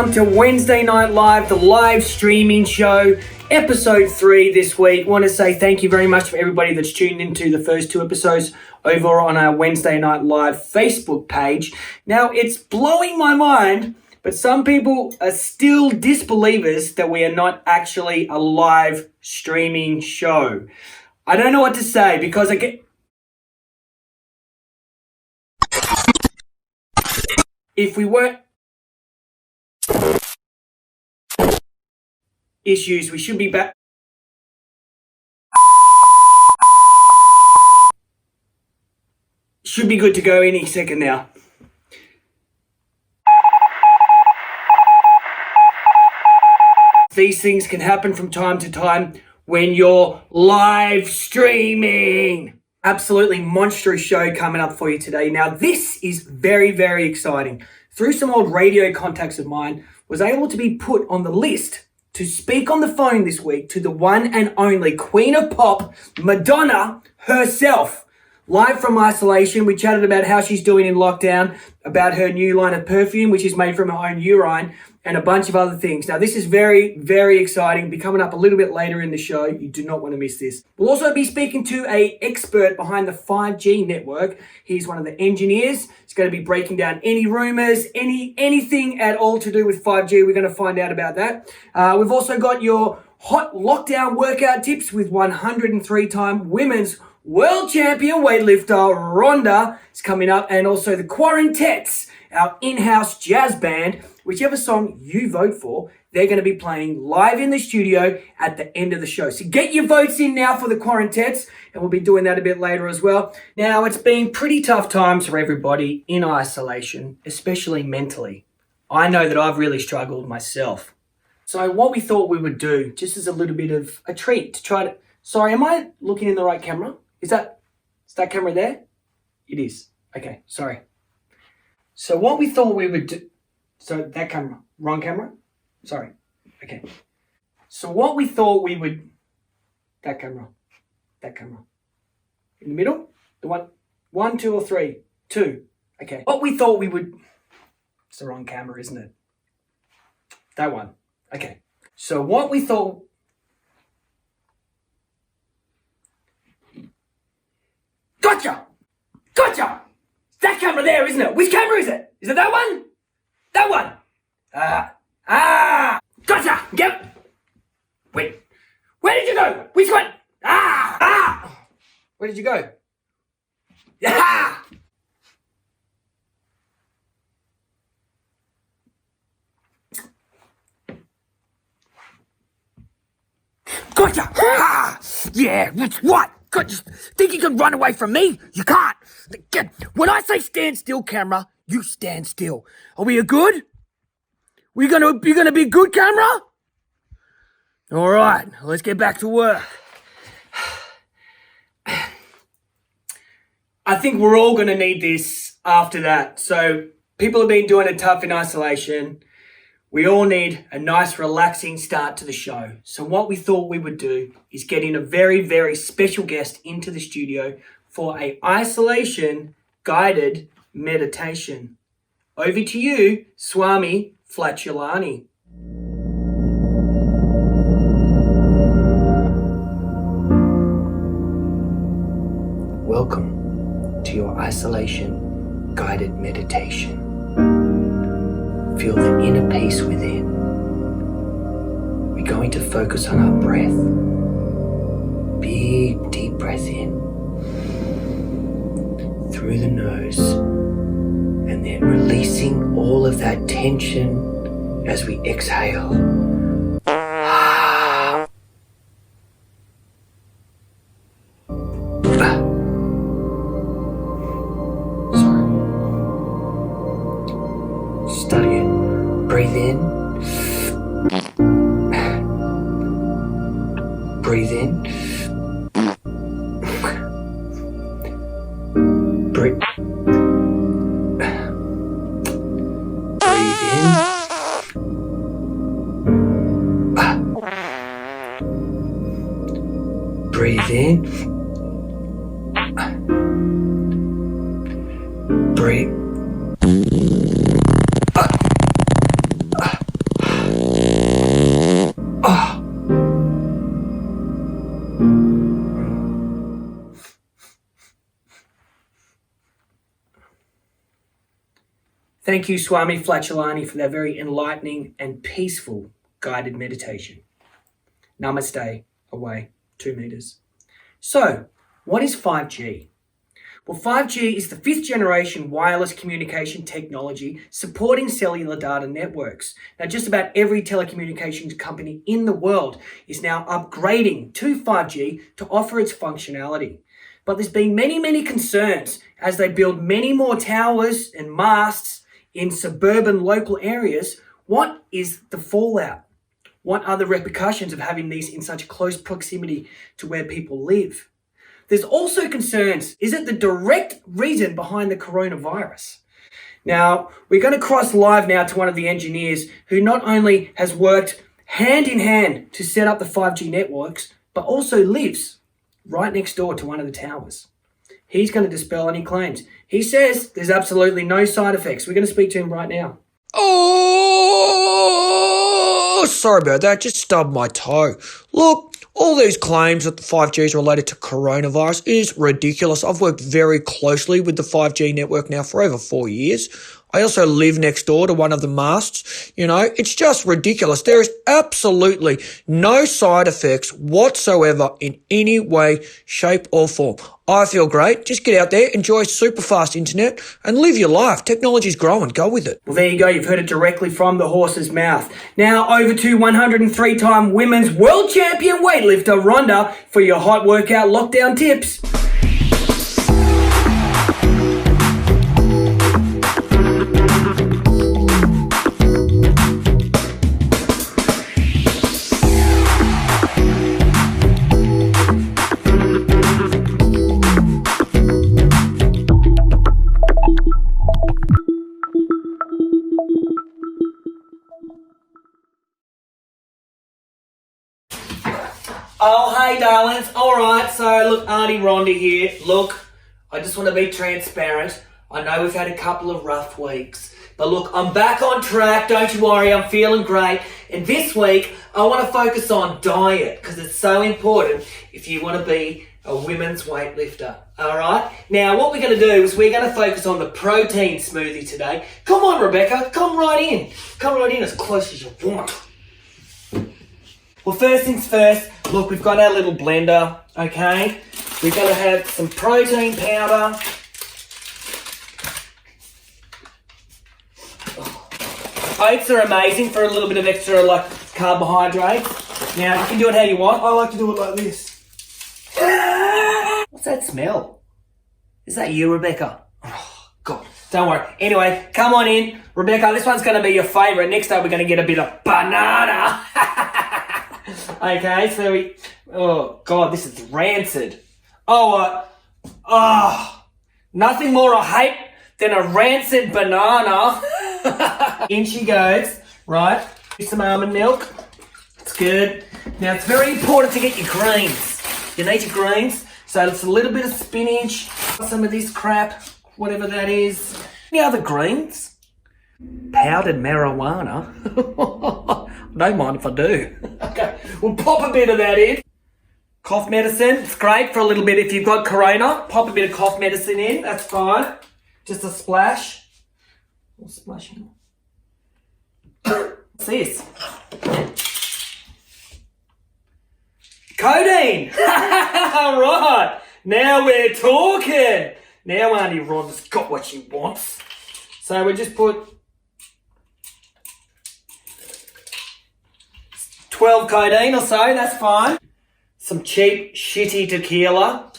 welcome to Wednesday Night Live, the live streaming show, episode 3 this week. Want to say thank you very much for everybody that's tuned into the first 2 episodes over on our Wednesday Night Live Facebook page. Now, it's blowing my mind, but some people are still disbelievers that we are not actually a live streaming show. I don't know what to say because I get... If we weren't issues, we should be back. Should be good to go any second now. These things can happen from time to time when you're live streaming. Absolutely monstrous show coming up for you today. Now, this is very, very exciting. Through some old radio contacts of mine, was able to be put on the list to speak on the phone this week to the one and only Queen of Pop, Madonna herself. Live from isolation, we chatted about how she's doing in lockdown, about her new line of perfume, which is made from her own urine, and a bunch of other things. Now, this is very, very exciting. Be coming up a little bit later in the show. You do not want to miss this. We'll also be speaking to an expert behind the 5G network. He's one of the engineers. He's going to be breaking down any rumors, anything at all to do with 5G. We're going to find out about that. We've also got your hot lockdown workout tips with 103-time women's world champion weightlifter Rhonda is coming up, and also the Qursntettes, our in-house jazz band. Whichever song you vote for, they're going to be playing live in the studio at the end of the show. So get your votes in now for the Qursntettes, and we'll be doing that a bit later as well. Now, it's been pretty tough times for everybody in isolation, especially mentally. I know that I've really struggled myself. So what we thought we would do, just as a little bit of a treat to try to... Sorry, am I looking in the right camera? Is that camera there? It is. Okay, sorry. So what we thought we would do... So that camera, wrong camera? Sorry. Okay. So what we thought we would... That camera. In the middle? The one, 2 or 3? 2. Okay. What we thought we would... It's the wrong camera, isn't it? That one. Okay. So what we thought... Gotcha! That camera there, isn't it? Which camera is it? Is it that one? That one! Gotcha! Get... Wait. Where did you go? Which one? Where did you go? Yeah! Gotcha! Yeah, what? You think you can run away from me? You can't. When I say stand still, camera, you stand still. Are we good? You gonna be good, camera? All right, let's get back to work. I think we're all gonna need this after that. So people have been doing it tough in isolation. We all need a nice, relaxing start to the show. So what we thought we would do is get in a very, very special guest into the studio for a isolation guided meditation. Over to you, Swami Flatunlani. Welcome to your isolation guided meditation. Feel the inner peace within. We're going to focus on our breath. Big, deep breath in through the nose, and then releasing all of that tension as we exhale. Breathe in. Breathe in. Breathe in. Breathe in. Breathe. Thank you, Swami Flatunlani, for that very enlightening and peaceful guided meditation. Namaste, away, 2 meters. So, what is 5G? Well, 5G is the 5th generation wireless communication technology supporting cellular data networks. Now, just about every telecommunications company in the world is now upgrading to 5G to offer its functionality. But there's been many concerns as they build many more towers and masts in suburban local areas. What is the fallout? What are the repercussions of having these in such close proximity to where people live? There's also concerns, is it the direct reason behind the coronavirus? Now, we're going to cross live now to one of the engineers who not only has worked hand in hand to set up the 5G networks, but also lives right next door to one of the towers. He's going to dispel any claims. He says there's absolutely no side effects. We're going to speak to him right now. Oh, sorry about that. Just stubbed my toe. Look, all these claims that the 5G is related to coronavirus is ridiculous. I've worked very closely with the 5G network now for over 4 years. I also live next door to one of the masts. You know, it's just ridiculous. There is absolutely no side effects whatsoever in any way, shape or form. I feel great. Just get out there, enjoy super fast internet and live your life. Technology's growing. Go with it. Well, there you go. You've heard it directly from the horse's mouth. Now over to 103-time women's world champion weightlifter Rhonda for your hot workout lockdown tips. Oh, hey, darlings. All right, so look, Auntie Rhonda here. Look, I just want to be transparent. I know we've had a couple of rough weeks, but look, I'm back on track. Don't you worry, I'm feeling great. And this week, I want to focus on diet because it's so important if you want to be a women's weightlifter. All right? Now, what we're going to do is we're going to focus on the protein smoothie today. Come on, Rebecca. Come right in. Come right in as close as you want. Well, first things first, look, we've got our little blender, okay? We're going to have some protein powder. Oats are amazing for a little bit of extra, like, carbohydrates. Now, you can do it how you want. I like to do it like this. What's that smell? Is that you, Rebecca? Oh, God. Don't worry. Anyway, come on in. Rebecca, this one's going to be your favourite. Next up, we're going to get a bit of banana. Okay, so oh God, this is rancid. Nothing more I hate than a rancid banana. In she goes, right? Some almond milk. It's good. Now it's very important to get your greens. You need your greens. So it's a little bit of spinach, some of this crap, whatever that is. Any other greens? Powdered marijuana. Don't mind if I do. Okay, we'll pop a bit of that in. Cough medicine, it's great for a little bit if you've got corona. Pop a bit of cough medicine in, that's fine. Just a splash. We'll splash in. What's this? Codeine! Right, now we're talking. Now Auntie Rhonda's got what she wants. So we just put 12 codeine or so, that's fine. Some cheap, shitty tequila.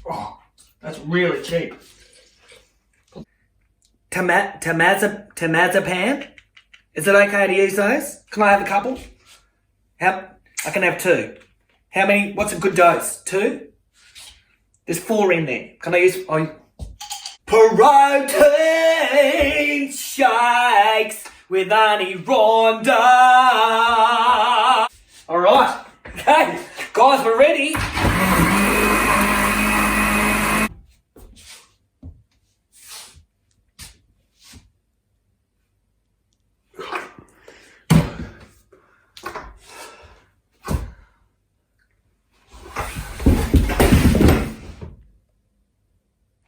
Oh, that's really cheap. Temazepam? Is it okay to use those? Can I have a couple? I can have 2. How many? What's a good dose? 2? There's 4 in there. Can I use... Protein shakes with Auntie Rhonda. All right. Okay. Guys, we're ready.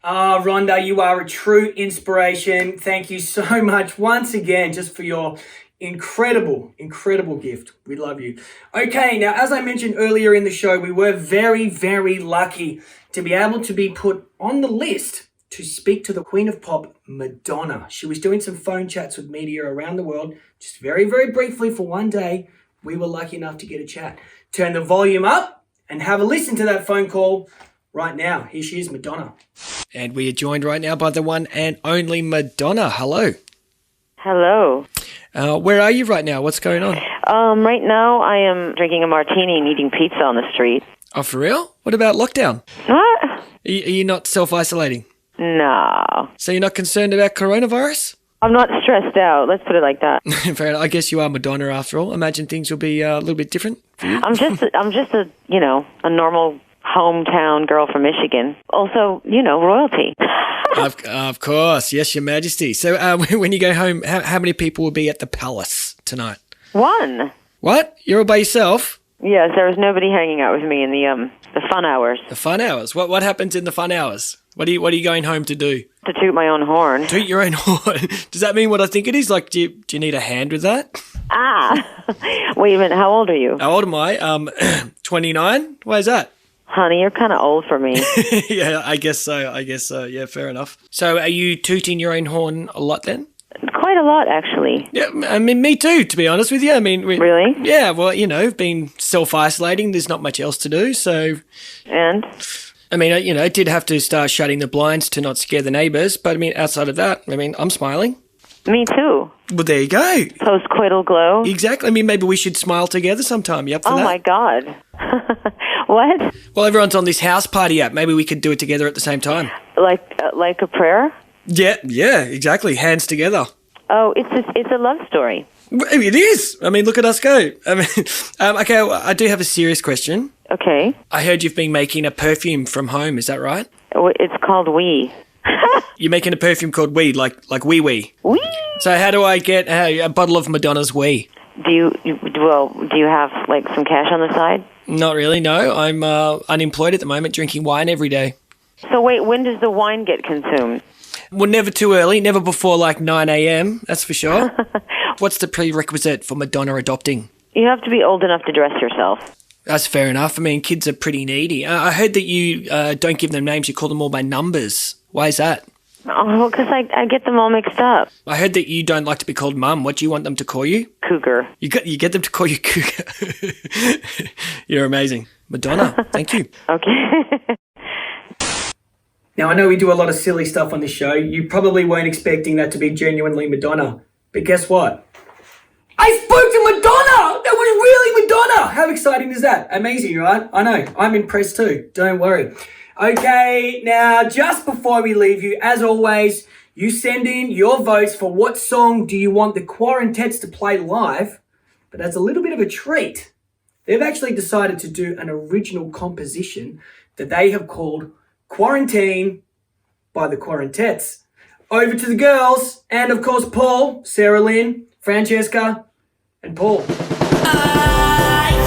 Rhonda, you are a true inspiration. Thank you so much once again just for your incredible gift. We love you. Okay, now as I mentioned earlier in the show, we were very, very lucky to be able to be put on the list to speak to the Queen of Pop, Madonna. She was doing some phone chats with media around the world, just very, very briefly for one day. We were lucky enough to get a chat. Turn the volume up and have a listen to that phone call right now. Here she is, Madonna. And we are joined right now by the one and only Madonna. Hello. Hello. Where are you right now? What's going on? Right now I am drinking a martini and eating pizza on the street. Oh, for real? What about lockdown? What? Are you not self-isolating? No. So you're not concerned about coronavirus? I'm not stressed out. Let's put it like that. Fair enough. I guess you are Madonna after all. Imagine things will be a little bit different for you. I'm just a normal hometown girl from Michigan. Also, royalty. Of course. Yes, Your Majesty. So when you go home, how many people will be at the palace tonight? One. What? You're all by yourself? Yes, there was nobody hanging out with me in the fun hours. The fun hours? What happens in the fun hours? What are you going home to do? To toot my own horn. Toot your own horn? Does that mean what I think it is? Like, do you need a hand with that? Wait a minute, how old are you? How old am I? 29? Why is that? Honey, you're kind of old for me. Yeah, I guess so. Yeah, fair enough. So are you tooting your own horn a lot then? Quite a lot, actually. Yeah, I mean, me too, to be honest with you. I mean... Really? Yeah, well, being self-isolating, there's not much else to do, so... And? I mean, I did have to start shutting the blinds to not scare the neighbours, but I mean, outside of that, I'm smiling. Me too. Well, there you go. Post-coital glow. Exactly. I mean, maybe we should smile together sometime. You up for that? Oh, my God. What? Well, everyone's on this house party app. Maybe we could do it together at the same time. Like a prayer? Yeah, exactly. Hands together. Oh, it's a love story. It is. I mean, look at us go. I mean, okay, I do have a serious question. Okay. I heard you've been making a perfume from home. Is that right? It's called Wee. You're making a perfume called Wee, like Wee Wee. Wee. So how do I get a bottle of Madonna's Wee? Do you have like some cash on the side? Not really. No, I'm unemployed at the moment, drinking wine every day. So wait, when does the wine get consumed? Well, never too early, never before like 9 a.m., that's for sure. What's the prerequisite for Madonna adopting? You have to be old enough to dress yourself. That's fair enough. I mean, kids are pretty needy. I heard that you don't give them names, you call them all by numbers. Why is that? Oh, because I get them all mixed up. I heard that you don't like to be called Mum. What do you want them to call you? Cougar. You get them to call you Cougar. You're amazing. Madonna, thank you. Okay. Now, I know we do a lot of silly stuff on this show. You probably weren't expecting that to be genuinely Madonna. But guess what? I spoke to Madonna! That was really Madonna! How exciting is that? Amazing, right? I know. I'm impressed too. Don't worry. Okay, now, just before we leave you, as always, you send in your votes for what song do you want the Qursntettes to play live. But as a little bit of a treat, they've actually decided to do an original composition that they have called Quarantine by the Qursntettes. Over to the girls, and of course Paul, Sarah Lynn, Francesca, and Paul.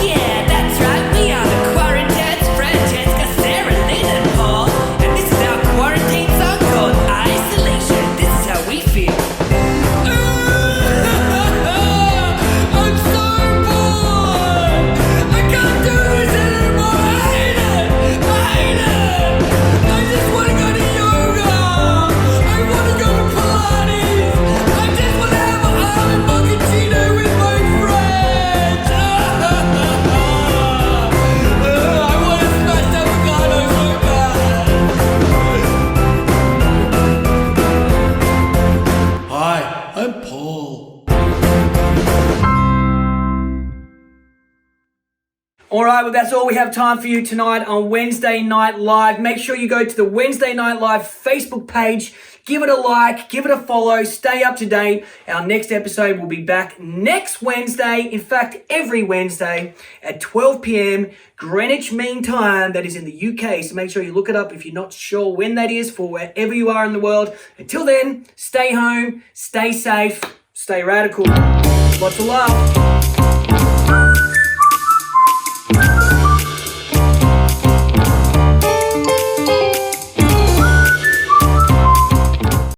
Yeah, that's right. We are the Qursntettes, Francesca, Sarah Lynn, and Paul. And this is our quarantine song called Isolation. This is how we feel. I'm so bored. I can't do this anymore. I hate it. I just want to go to yoga. I want to go to Pilates. I just want to have an almond mochaccino with my friends. I want to smash avocado so bad. Hi, I'm Paul. All right, well, that's all we have time for you tonight on Wednesday Night Live. Make sure you go to the Wednesday Night Live Facebook page. Give it a like, give it a follow, stay up to date. Our next episode will be back next Wednesday. In fact, every Wednesday at 12 p.m. Greenwich Mean Time. That is in the UK. So make sure you look it up if you're not sure when that is for wherever you are in the world. Until then, stay home, stay safe, stay radical. Lots of love.